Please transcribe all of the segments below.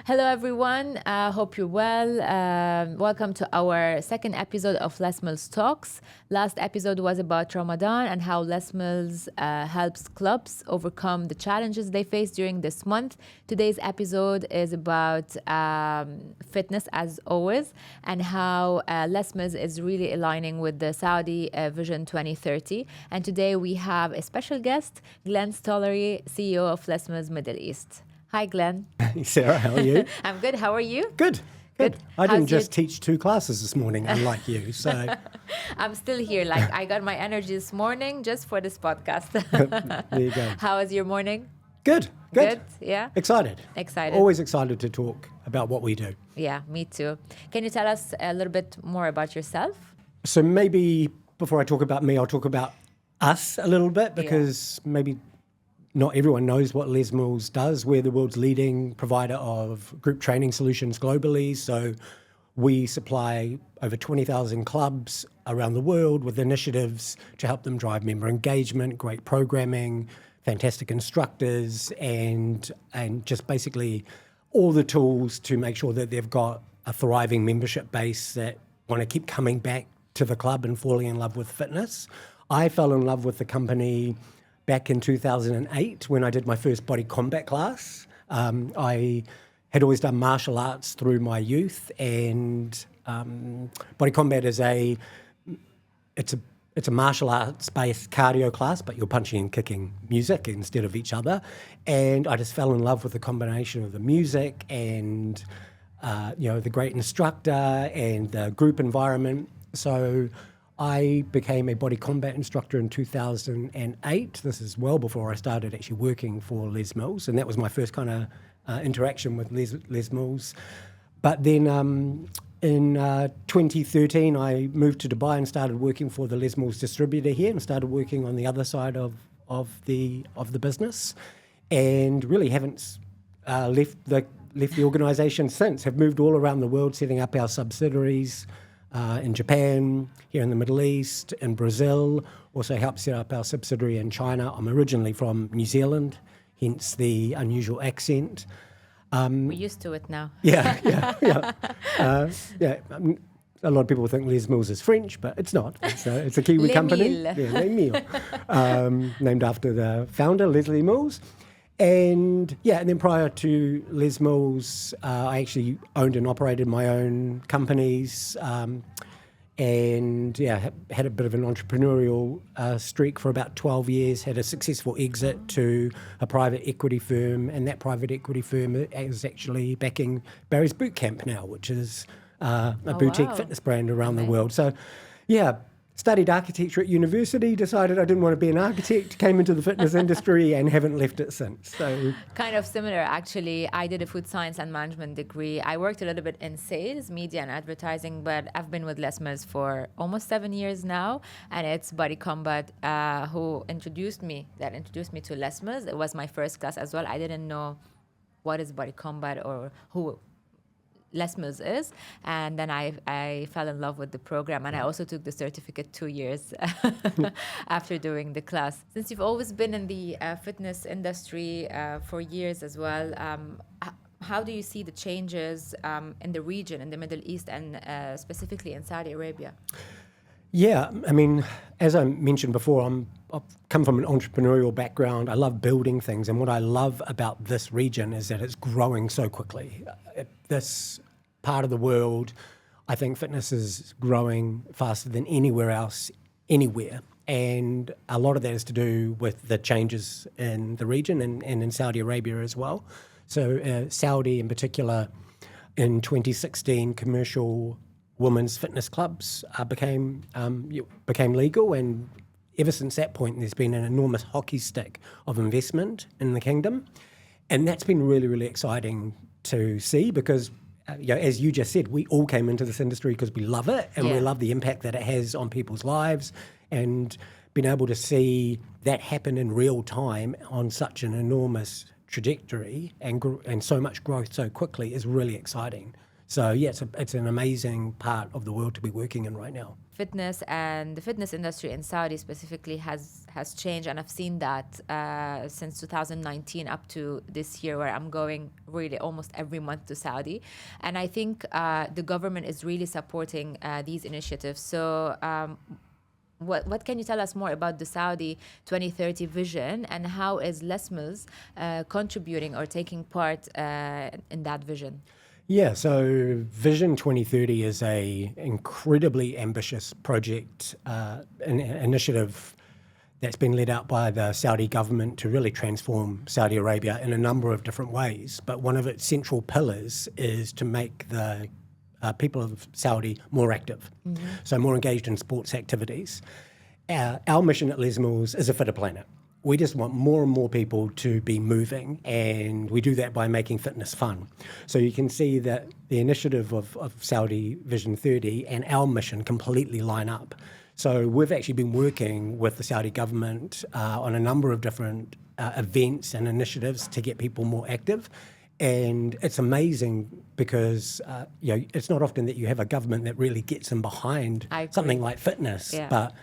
Hello, everyone. Hope you're well. Welcome to our second episode of Les Mills Talks. Last episode was about Ramadan and how Les Mills helps clubs overcome the challenges they face during this month. Today's episode is about fitness, as always, and how Les Mills is really aligning with the Saudi Vision 2030. And today we have a special guest, Glen Stollery, CEO of Les Mills Middle East. Hi, Glen. Hey, Sarah, how are you? I'm good. How are you? Good. I didn't How's just teach 2 classes this morning, unlike you. So I'm still here. Like, I got my energy this morning just for this podcast. there you go. How was your morning? Good. Yeah. Excited. Always excited to talk about what we do. Yeah, me too. Can you tell us a little bit more about yourself? So maybe before I talk about me, I'll talk about us a little bit because maybe not everyone knows what Les Mills does. We're the world's leading provider of group training solutions globally. So we supply over 20,000 clubs around the world with initiatives to help them drive member engagement, great programming, fantastic instructors, and just basically all the tools to make sure that they've got a thriving membership base that want to keep coming back to the club and falling in love with fitness. I fell in love with the company back in 2008 when I did my first body combat class. I had always done martial arts through my youth, and body combat is a martial arts based cardio class, but you're punching and kicking music instead of each other. And I just fell in love with the combination of the music and the great instructor and the group environment. So I became a body combat instructor in 2008. This is well before I started actually working for Les Mills, and that was my first kind of interaction with Les Mills. But then in 2013, I moved to Dubai and started working for the Les Mills distributor here, and started working on the other side of the business, and really haven't left the organisation since. Have moved all around the world, setting up our subsidiaries. In Japan, here in the Middle East, in Brazil, also helped set up our subsidiary in China. I'm originally from New Zealand, hence the unusual accent. We're used to it now. Yeah. A lot of people think Les Mills is French, but it's not. It's a Kiwi company. Mills. Yeah, Les Mills. Named after the founder, Leslie Mills. And then prior to Les Mills, I actually owned and operated my own companies, and had a bit of an entrepreneurial streak for about 12 years, had a successful exit to a private equity firm, and that private equity firm is actually backing Barry's Boot Camp now, which is a boutique fitness brand around the world. So, studied architecture at university, decided I didn't want to be an architect, came into the fitness industry and haven't left it since. So kind of similar, actually. I did a food science and management degree. I worked a little bit in sales, media and advertising, but I've been with Les Mills for almost 7 years now. And it's Body Combat who introduced me to Les Mills. It was my first class as well. I didn't know what is Body Combat or who Les Mills is, and then I fell in love with the program, and I also took the certificate 2 years after doing the class. Since you've always been in the fitness industry for years as well, how do you see the changes in the region, in the Middle East, and specifically in Saudi Arabia? Yeah, I mean, as I mentioned before, I've come from an entrepreneurial background. I love building things, and what I love about this region is that it's growing so quickly. This part of the world, I think fitness is growing faster than anywhere else, anywhere. And a lot of that is to do with the changes in the region and in Saudi Arabia as well. So Saudi in particular, in 2016, commercial women's fitness clubs became legal, and ever since that point, there's been an enormous hockey stick of investment in the kingdom, and that's been really, really exciting to see because, as you just said, we all came into this industry because we love it and we love the impact that it has on people's lives, and being able to see that happen in real time on such an enormous trajectory and so much growth so quickly is really exciting. So it's an amazing part of the world to be working in right now. fitness and the fitness industry in Saudi specifically has changed, and I've seen that since 2019 up to this year, where I'm going really almost every month to Saudi, and I think the government is really supporting these initiatives. So. What can you tell us more about the Saudi 2030 vision, and how is Les Mills contributing or taking part in that vision? Yeah, so Vision 2030 is a incredibly ambitious project, an initiative that's been led out by the Saudi government to really transform Saudi Arabia in a number of different ways. But one of its central pillars is to make the people of Saudi more active, so more engaged in sports activities. Our mission at Les Mills is a fitter planet. We just want more and more people to be moving, and we do that by making fitness fun. So you can see that the initiative of Saudi Vision 30 and our mission completely line up. So we've actually been working with the Saudi government on a number of different events and initiatives to get people more active. And it's amazing because it's not often that you have a government that really gets in behind something like fitness, but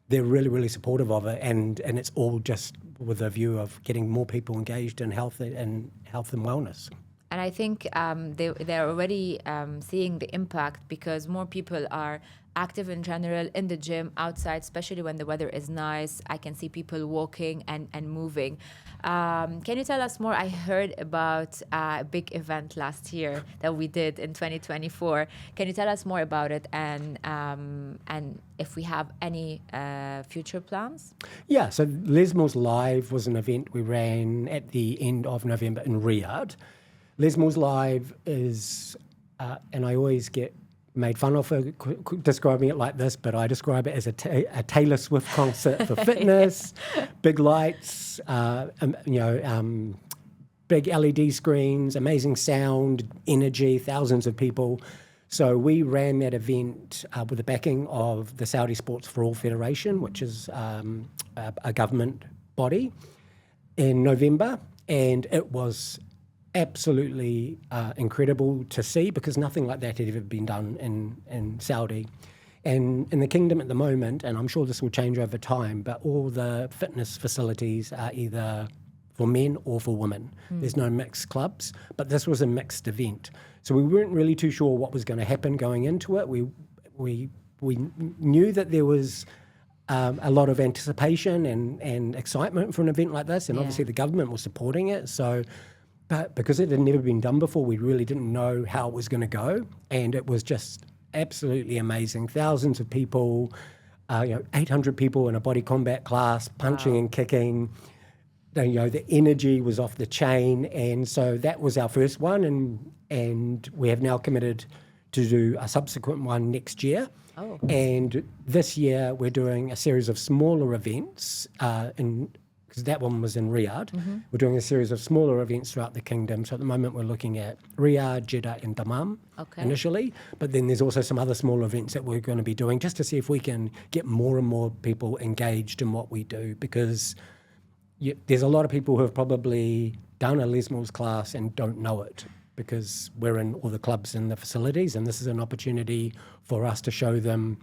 they're really, really supportive of it, and it's all just with a view of getting more people engaged in health and wellness. And I think they're already seeing the impact, because more people are active in general in the gym, outside, especially when the weather is nice. I can see people walking and moving. Can you tell us more? I heard about a big event last year that we did in 2024. Can you tell us more about it, and if we have any future plans? Yeah, so Les Mills Live was an event we ran at the end of November in Riyadh. Les Mills Live is, and I always get made fun of for describing it like this, but I describe it as a Taylor Swift concert for fitness, big lights, big LED screens, amazing sound, energy, thousands of people. So we ran that event with the backing of the Saudi Sports for All Federation, which is a government body, in November, and it was absolutely incredible to see, because nothing like that had ever been done in Saudi. And in the kingdom at the moment, and I'm sure this will change over time, but all the fitness facilities are either for men or for women. There's no mixed clubs, but this was a mixed event. So we weren't really too sure what was going to happen going into it. We knew that there was a lot of anticipation and excitement for an event like this, and obviously the government was supporting it. But because it had never been done before, we really didn't know how it was going to go, and it was just absolutely amazing. Thousands of people, 800 people in a body combat class, punching and kicking. The energy was off the chain, and so that was our first one, and we have now committed to do a subsequent one next year. And this year we're doing a series of smaller events because that one was in Riyadh. We're doing a series of smaller events throughout the kingdom. So at the moment we're looking at Riyadh, Jeddah and Dammam initially, but then there's also some other smaller events that we're going to be doing just to see if we can get more and more people engaged in what we do, because there's a lot of people who have probably done a Les Mills class and don't know it, because we're in all the clubs and the facilities, and this is an opportunity for us to show them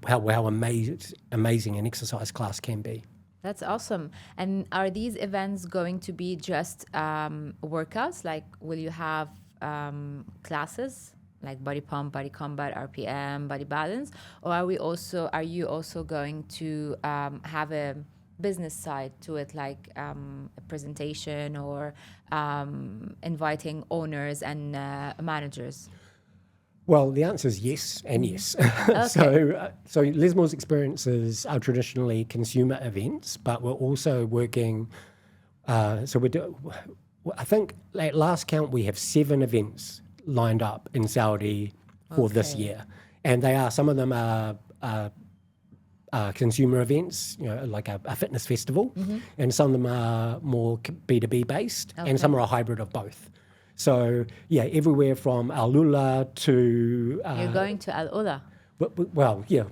how amazing an exercise class can be. That's awesome. And are these events going to be just workouts? Like, will you have classes like body pump, body combat, RPM, body balance? Or are you also going to have a business side to it, like a presentation or inviting owners and managers? Well, the answer is yes and yes. So Les Mills experiences are traditionally consumer events, but we're also working. I think at last count we have 7 events lined up in Saudi for this year, and some of them are consumer events, like a fitness festival, and some of them are more B2B based, and some are a hybrid of both. So, everywhere from Al Ula to... You're going to Al Ula? Well, yeah.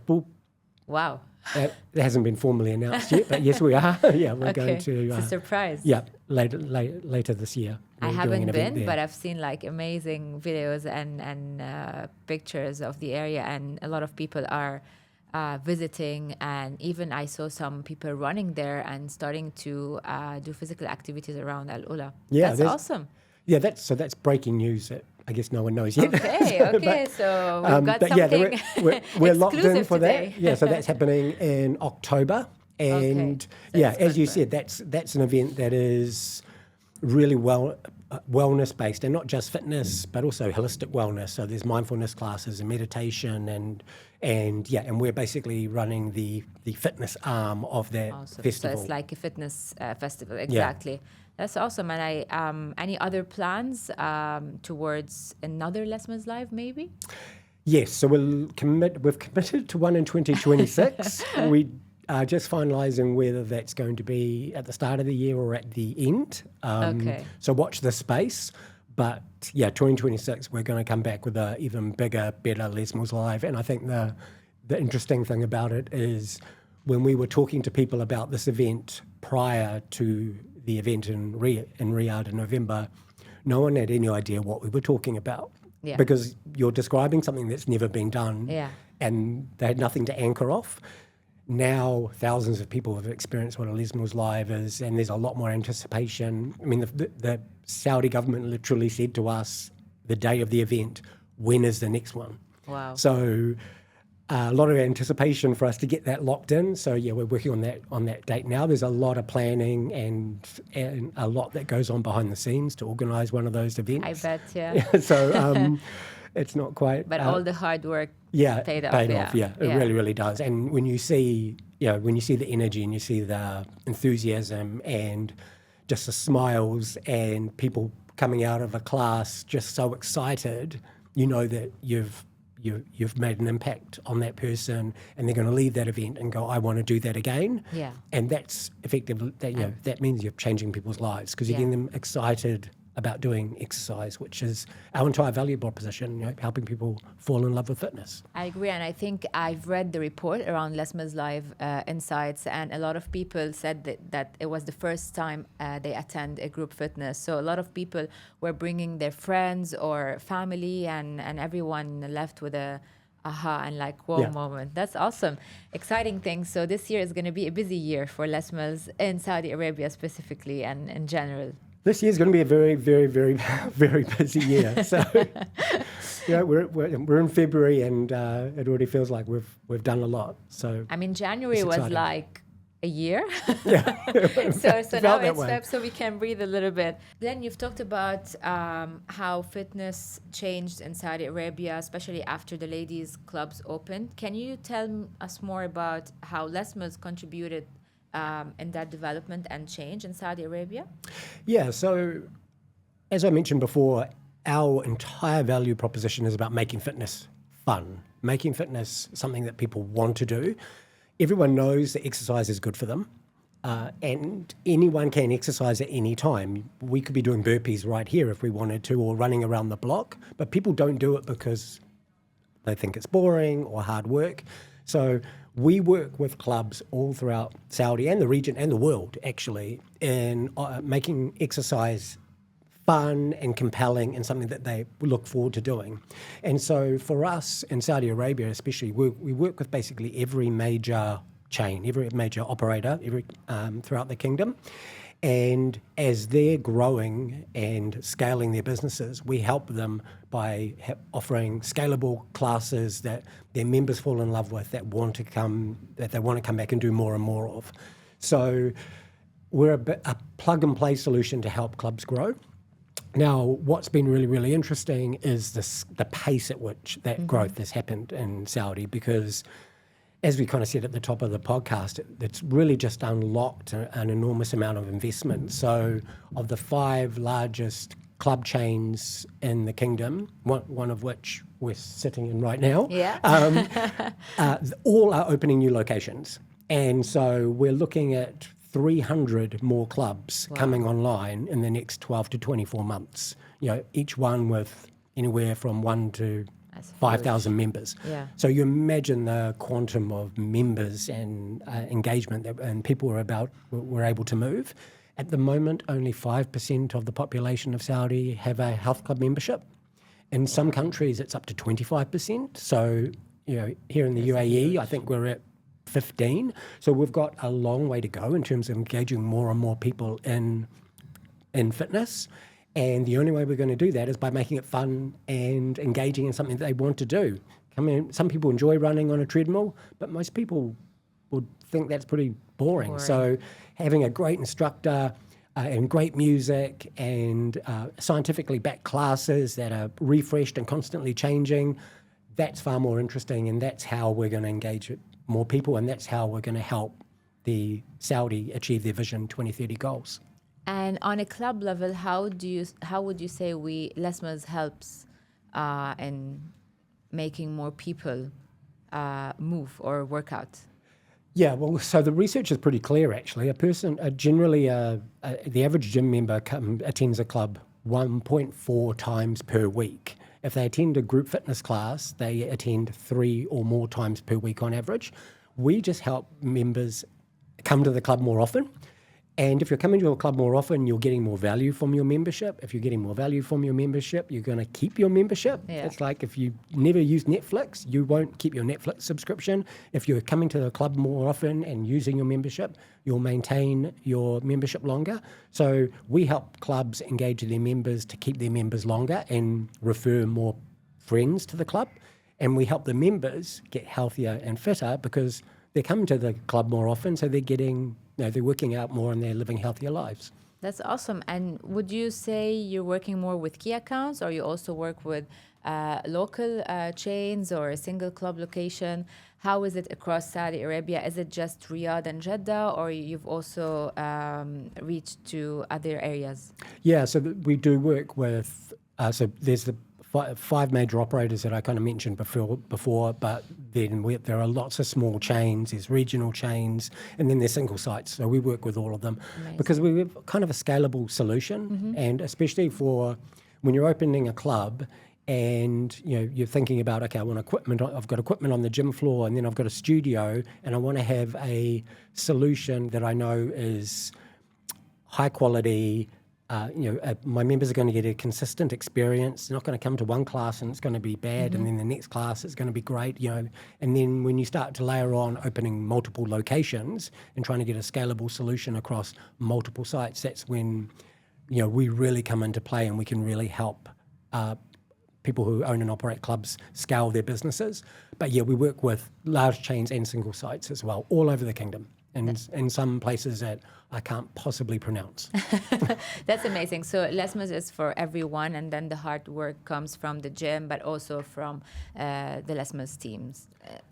Wow. That hasn't been formally announced yet, but yes, we are. We're going to... It's a surprise. Yeah, later this year. I haven't been, but I've seen like amazing videos and pictures of the area, and a lot of people are visiting, and even I saw some people running there and starting to do physical activities around Al Ula. Yeah, That's awesome. Yeah, that's breaking news that I guess no one knows yet. Okay, so we've got something we're locked in for today. that. Yeah, so that's happening in October, and so as you said, that's an event that is really wellness based, and not just fitness, but also holistic wellness. So there's mindfulness classes and meditation, and we're basically running the fitness arm of that festival. So it's like a fitness festival, exactly. Yeah. That's awesome. And any other plans towards another Lessons Live, maybe? Yes, so we've committed to one in 2026. We are just finalising whether that's going to be at the start of the year or at the end. So watch this space. But yeah, 2026, we're going to come back with an even bigger, better Lessons Live. And I think the interesting thing about it is when we were talking to people about this event prior to the event in Riyadh in November, no one had any idea what we were talking about. Yeah. Because you're describing something that's never been done, and they had nothing to anchor off. Now, thousands of people have experienced what a Lessons Live is, and there's a lot more anticipation. I mean, the Saudi government literally said to us the day of the event, when is the next one? Wow. So a lot of anticipation for us to get that locked in. So yeah, we're working on that date now. There's a lot of planning and a lot that goes on behind the scenes to organise one of those events. I bet, yeah. So it's not quite. But all the hard work paid off. It really, really does. And when you see, the energy and you see the enthusiasm and just the smiles and people coming out of a class just so excited, you know that you've made an impact on that person, and they're going to leave that event and go, I want to do that again. Yeah. And that's effective. That means you're changing people's lives because you're getting them excited about doing exercise, which is our entire value proposition, helping people fall in love with fitness. I agree, and I think I've read the report around Lessons Live Insights, and a lot of people said that it was the first time they attend a group fitness. So a lot of people were bringing their friends or family, and everyone left with a aha and like whoa moment. That's awesome. Exciting things. So this year is going to be a busy year for Lessons in Saudi Arabia specifically and in general. This year's going to be a very, very, very, very busy year. So, we're in February, and it already feels like we've done a lot. So, I mean, January was like a year. Yeah. so now it's Feb, so we can breathe a little bit. Glenn, you've talked about how fitness changed in Saudi Arabia, especially after the ladies' clubs opened. Can you tell us more about how Lessons contributed in that development and change in Saudi Arabia? Yeah, so as I mentioned before, our entire value proposition is about making fitness fun, making fitness something that people want to do. Everyone knows that exercise is good for them, and anyone can exercise at any time. We could be doing burpees right here if we wanted to, or running around the block, but people don't do it because they think it's boring or hard work. So we work with clubs all throughout Saudi and the region and the world, actually, in making exercise fun and compelling and something that they look forward to doing. And so for us in Saudi Arabia especially, we work with basically every major chain, every major operator throughout the kingdom. And as they're growing and scaling their businesses, we help them by offering scalable classes that their members fall in love with, that they want to come back and do more and more of. So we're a plug-and-play solution to help clubs grow. Now, what's been really, really interesting is the pace at which that growth has happened in Saudi, because as we kind of said at the top of the podcast, it's really just unlocked an enormous amount of investment. So of the 5 largest club chains in the kingdom, one of which we're sitting in right now, all are opening new locations. And so we're looking at 300 more clubs coming online in the next 12 to 24 months, each one with anywhere from 1 to 5,000 members. Yeah. So you imagine the quantum of members and engagement and people were able to move. At the moment, only 5% of the population of Saudi have a health club membership. In some countries, it's up to 25%. So, here in the That's UAE, huge. I think we're at 15. So we've got a long way to go in terms of engaging more and more people in fitness. And the only way we're going to do that is by making it fun and engaging in something that they want to do. I mean, some people enjoy running on a treadmill, but most people would think that's pretty boring. So having a great instructor and great music and scientifically backed classes that are refreshed and constantly changing, that's far more interesting, and that's how we're going to engage more people, and that's how we're going to help the Saudi achieve their Vision 2030 goals. And on a club level, how would you say Lesmers helps in making more people move or work out? Yeah, well, so the research is pretty clear, actually. A person, generally, the average gym member attends a club 1.4 times per week. If they attend a group fitness class, they attend 3 or more times per week on average. We just help members come to the club more often. And if you're coming to a club more often, you're getting more value from your membership. If you're getting more value from your membership, you're going to keep your membership. Yeah. It's like if you never use Netflix, you won't keep your Netflix subscription. If you're coming to the club more often and using your membership, you'll maintain your membership longer. So we help clubs engage their members to keep their members longer and refer more friends to the club. And we help the members get healthier and fitter because they're coming to the club more often, so they're getting, they're working out more and they're living healthier lives. That's awesome. And would you say you're working more with key accounts, or you also work with local chains or a single club location? How is it across Saudi Arabia? Is it just Riyadh and Jeddah, or you've also reached to other areas? Yeah, so we do work with, so there's the 5 major operators that I kind of mentioned before, but then there are lots of small chains, there's regional chains, and then there's single sites. So we work with all of them. Amazing. Because we're kind of a scalable solution, and especially for when you're opening a club and you're thinking about, okay, I want equipment. I've got equipment on the gym floor, and then I've got a studio, and I want to have a solution that I know is high quality. My members are going to get a consistent experience. They're not going to come to one class and it's going to be bad, and then the next class it's going to be great. And then when you start to layer on opening multiple locations and trying to get a scalable solution across multiple sites, that's when we really come into play, and we can really help people who own and operate clubs scale their businesses. But yeah, we work with large chains and single sites as well, all over the kingdom, and in some places that I can't possibly pronounce. That's amazing. So Lesmers is for everyone, and then the hard work comes from the gym, but also from the Lesmers teams,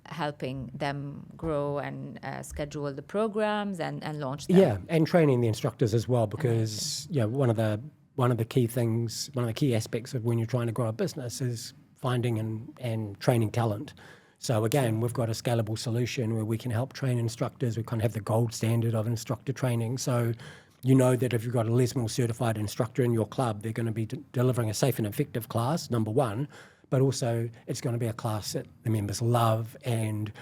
helping them grow and schedule the programs and launch them. Yeah, and training the instructors as well, because one of the key things, one of the key aspects of when you're trying to grow a business is finding and training talent. So again, we've got a scalable solution where we can help train instructors. We kind of have the gold standard of instructor training. So that if you've got a Lesmore certified instructor in your club, they're going to be delivering a safe and effective class, number one, but also it's going to be a class that the members love and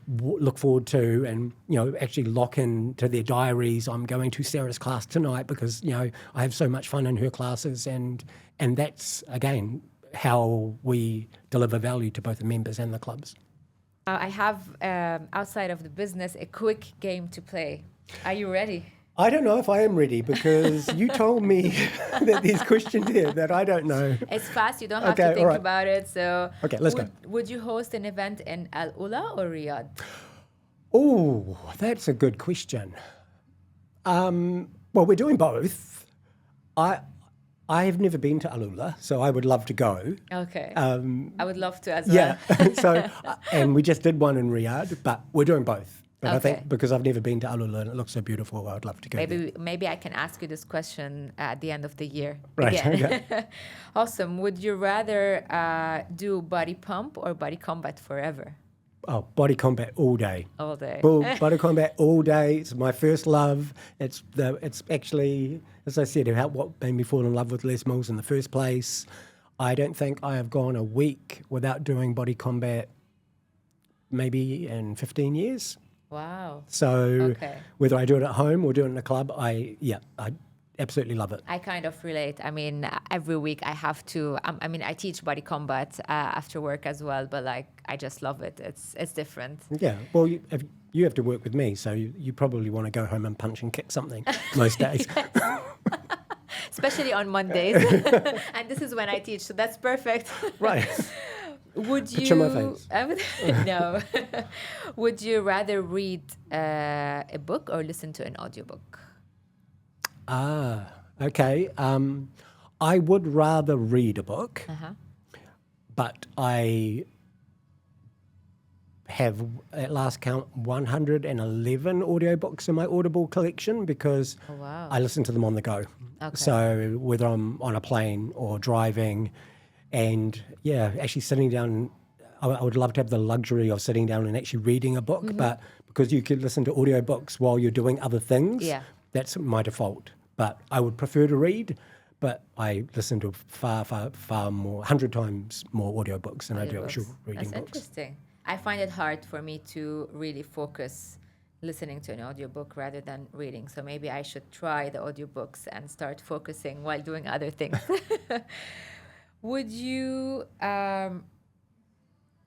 look forward to, and actually lock into their diaries. I'm going to Sarah's class tonight because I have so much fun in her classes, and that's again how we deliver value to both the members and the clubs. I have, outside of the business, a quick game to play. Are you ready? I don't know if I am ready, because you told me that there's questions here that I don't know. It's fast. You don't have to think about it. So, okay, let's go. Would you host an event in Al Ula or Riyadh? Oh, that's a good question. Well, we're doing both. I have never been to Al Ula, so I would love to go. Okay. I would love to as well. Yeah. So, and we just did one in Riyadh, but we're doing both. But I think because I've never been to Al Ula and it looks so beautiful, I would love to go. Maybe I can ask you this question at the end of the year. Right. Again. Okay. Awesome. Would you rather do body pump or body combat forever? Oh, body combat all day. All day. Body combat all day. It's my first love. It's actually, as I said, what made me fall in love with Les Mills in the first place. I don't think I have gone a week without doing body combat maybe in 15 years. Wow. So whether I do it at home or do it in a club, absolutely love it. I kind of relate. I mean, every week I have to. I teach body combat after work as well, but like I just love it. It's different. Yeah. Well, you have to work with me, so you probably want to go home and punch and kick something most days. Especially on Mondays, and this is when I teach, so that's perfect. Right. Would you? Picture my face. No. Would you rather read a book or listen to an audiobook? Okay. I would rather read a book, but I have, at last count, 111 audiobooks in my Audible collection because I listen to them on the go. Okay. So whether I'm on a plane or driving, and actually sitting down, I would love to have the luxury of sitting down and actually reading a book, but because you could listen to audiobooks while you're doing other things, that's my default. But I would prefer to read, but I listen to far more, 100 times more audiobooks than I do actual reading That's books. Interesting. I find it hard for me to really focus listening to an audiobook rather than reading. So maybe I should try the audiobooks and start focusing while doing other things. Would you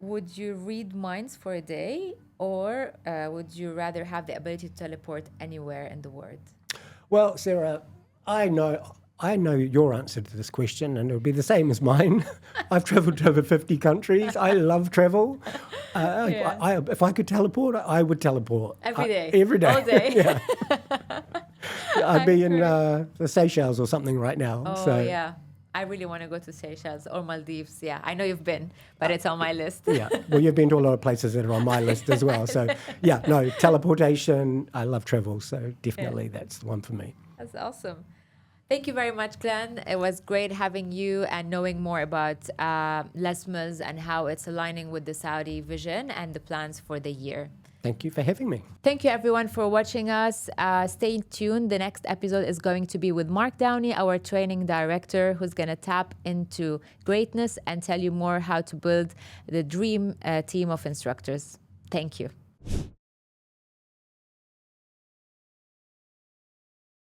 read minds for a day, or would you rather have the ability to teleport anywhere in the world? Well, Sarah, I know your answer to this question, and it would be the same as mine. I've travelled to over 50 countries. I love travel. If I could teleport, I would teleport. Every day? Every day. All day? Yeah. I'd be in the Seychelles or something right now. Oh, yeah. I really want to go to Seychelles or Maldives. Yeah, I know you've been, but it's on my list. Yeah, well, you've been to a lot of places that are on my list as well. So, teleportation. I love travel, so definitely that's the one for me. That's awesome. Thank you very much, Glen. It was great having you and knowing more about Les Mills and how it's aligning with the Saudi vision and the plans for the year. Thank you for having me. Thank you, everyone, for watching us. Stay tuned. The next episode is going to be with Mark Downey, our training director, who's going to tap into greatness and tell you more how to build the dream team of instructors. Thank you.